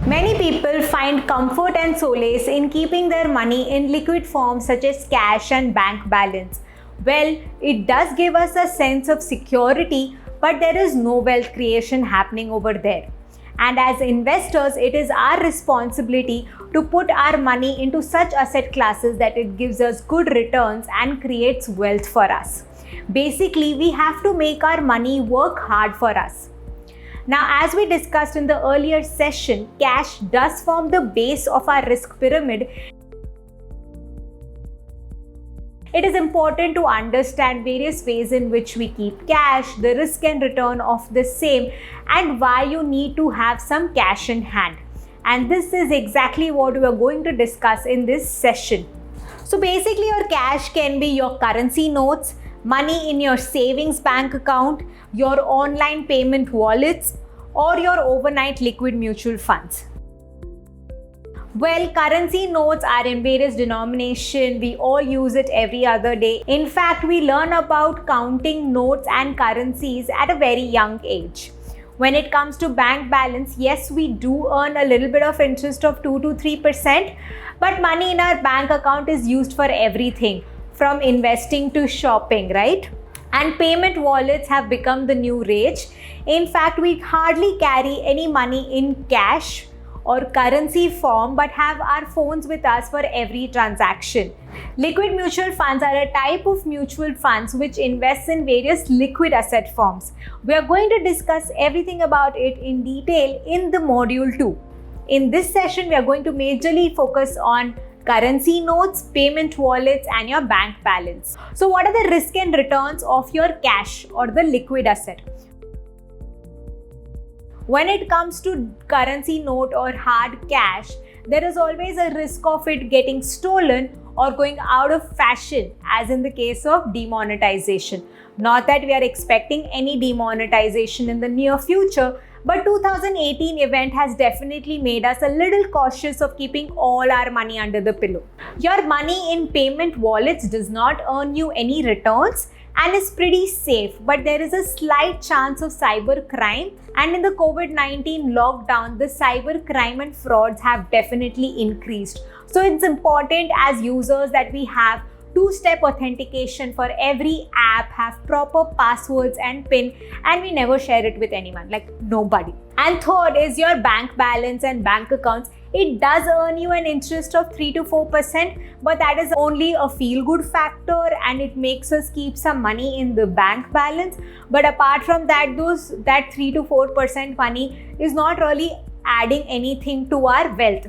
Many people find comfort and solace in keeping their money in liquid forms such as cash and bank balance. Well, it does give us a sense of security, but there is no wealth creation happening over there. And as investors, it is our responsibility to put our money into such asset classes that it gives us good returns and creates wealth for us. Basically, we have to make our money work hard for us. Now, as we discussed in the earlier session, cash does form the base of our risk pyramid. It is important to understand various ways in which we keep cash, the risk and return of the same, and why you need to have some cash in hand. And this is exactly what we are going to discuss in this session. So basically, your cash can be your currency notes, money in your savings bank account, your online payment wallets, or your overnight liquid mutual funds. Well, currency notes are in various denominations. We all use it every other day. In fact, we learn about counting notes and currencies at a very young age. When it comes to bank balance, yes, we do earn a little bit of interest of 2 to 3%, but money in our bank account is used for everything, from investing to shopping, right? And payment wallets have become the new rage. In fact, we hardly carry any money in cash or currency form, but have our phones with us for every transaction. Liquid mutual funds are a type of mutual funds which invests in various liquid asset forms. We are going to discuss everything about it in detail in the module 2. In this session, we are going to majorly focus on currency notes, payment wallets, and your bank balance. So what are the risk and returns of your cash or the liquid asset? When it comes to currency note or hard cash, there is always a risk of it getting stolen or going out of fashion, as in the case of demonetization. Not that we are expecting any demonetization in the near future, but 2018 event has definitely made us a little cautious of keeping all our money under the pillow. Your money in payment wallets does not earn you any returns and is pretty safe, but there is a slight chance of cyber crime, and in the COVID-19 lockdown, the cyber crime and frauds have definitely increased. So it's important as users that we have two-step authentication for every app, have proper passwords and PIN, and we never share it with anyone, like nobody. And third is your bank balance and bank accounts. It does earn you an interest of 3 to 4%, but that is only a feel-good factor and it makes us keep some money in the bank balance. But apart from that, that 3 to 4% money is not really adding anything to our wealth.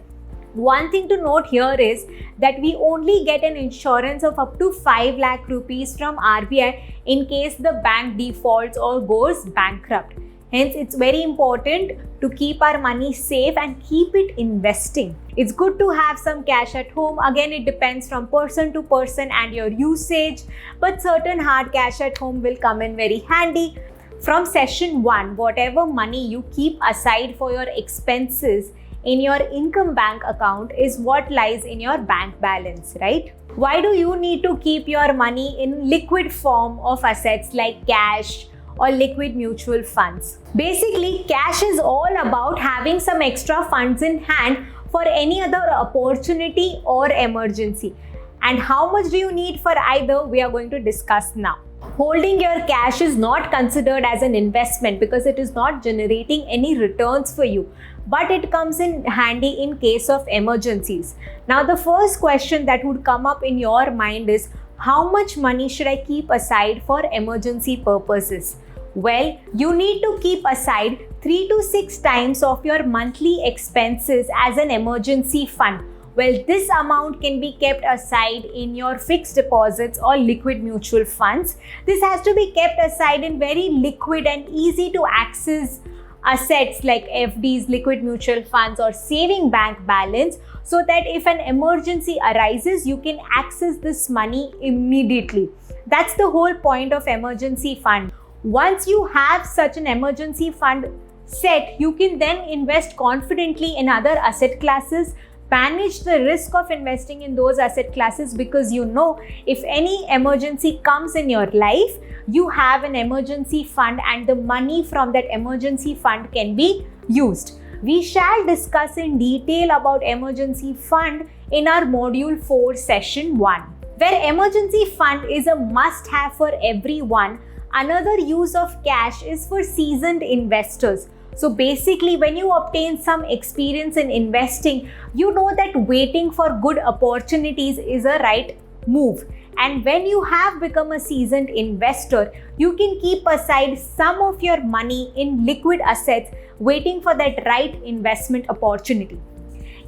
One thing to note here is that we only get an insurance of up to 5 lakh rupees from RBI in case the bank defaults or goes bankrupt. Hence, it's very important to keep our money safe and keep it investing. It's good to have some cash at home. Again, it depends from person to person and your usage, but certain hard cash at home will come in very handy. From session 1, whatever money you keep aside for your expenses in your income bank account is what lies in your bank balance, right? Why do you need to keep your money in liquid form of assets like cash or liquid mutual funds? Basically, cash is all about having some extra funds in hand for any other opportunity or emergency. And how much do you need for either, we are going to discuss now. Holding your cash is not considered as an investment because it is not generating any returns for you, but it comes in handy in case of emergencies. Now, the first question that would come up in your mind is, how much money should I keep aside for emergency purposes? Well, you need to keep aside 3 to 6 times of your monthly expenses as an emergency fund. Well, this amount can be kept aside in your fixed deposits or liquid mutual funds. This has to be kept aside in very liquid and easy to access assets like FDs, liquid mutual funds, or saving bank balance, so that if an emergency arises, you can access this money immediately. That's the whole point of emergency fund. Once you have such an emergency fund set, you can then invest confidently in other asset classes, manage the risk of investing in those asset classes, because you know if any emergency comes in your life, you have an emergency fund and the money from that emergency fund can be used. We shall discuss in detail about emergency fund in our module 4 session 1. Where emergency fund is a must have for everyone, another use of cash is for seasoned investors. So basically, when you obtain some experience in investing, you know that waiting for good opportunities is a right move. And when you have become a seasoned investor, you can keep aside some of your money in liquid assets waiting for that right investment opportunity.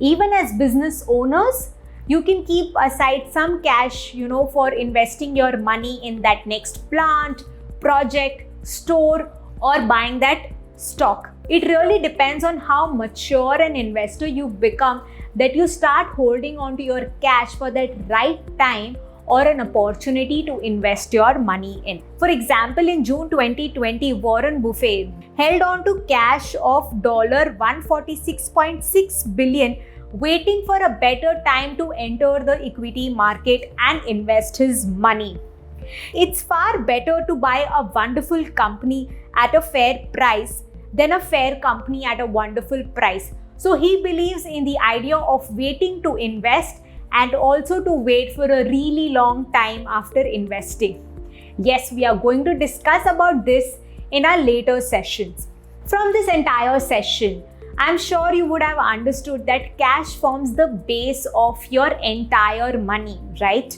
Even as business owners, you can keep aside some cash, for investing your money in that next plant, project, store, or buying that stock. It really depends on how mature an investor you've become that you start holding on to your cash for that right time or an opportunity to invest your money in. For example, in June 2020, Warren Buffett held on to cash of $146.6 billion, waiting for a better time to enter the equity market and invest his money. It's far better to buy a wonderful company at a fair price than a fair company at a wonderful price. So he believes in the idea of waiting to invest and also to wait for a really long time after investing. Yes, we are going to discuss about this in our later sessions. From this entire session, I'm sure you would have understood that cash forms the base of your entire money, right?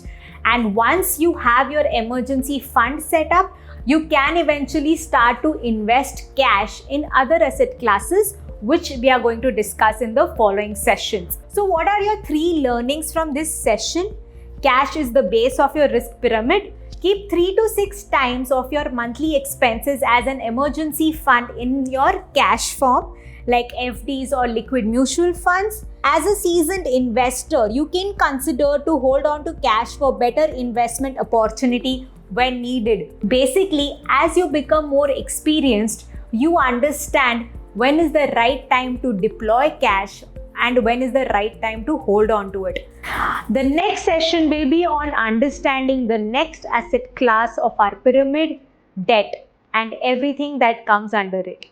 And once you have your emergency fund set up, you can eventually start to invest cash in other asset classes, which we are going to discuss in the following sessions. So what are your 3 learnings from this session? Cash is the base of your risk pyramid. Keep 3 to 6 times of your monthly expenses as an emergency fund in your cash form, like FDs or liquid mutual funds. As a seasoned investor, you can consider to hold on to cash for better investment opportunity when needed. Basically, as you become more experienced, you understand when is the right time to deploy cash and when is the right time to hold on to it. The next session will be on understanding the next asset class of our pyramid, debt, and everything that comes under it.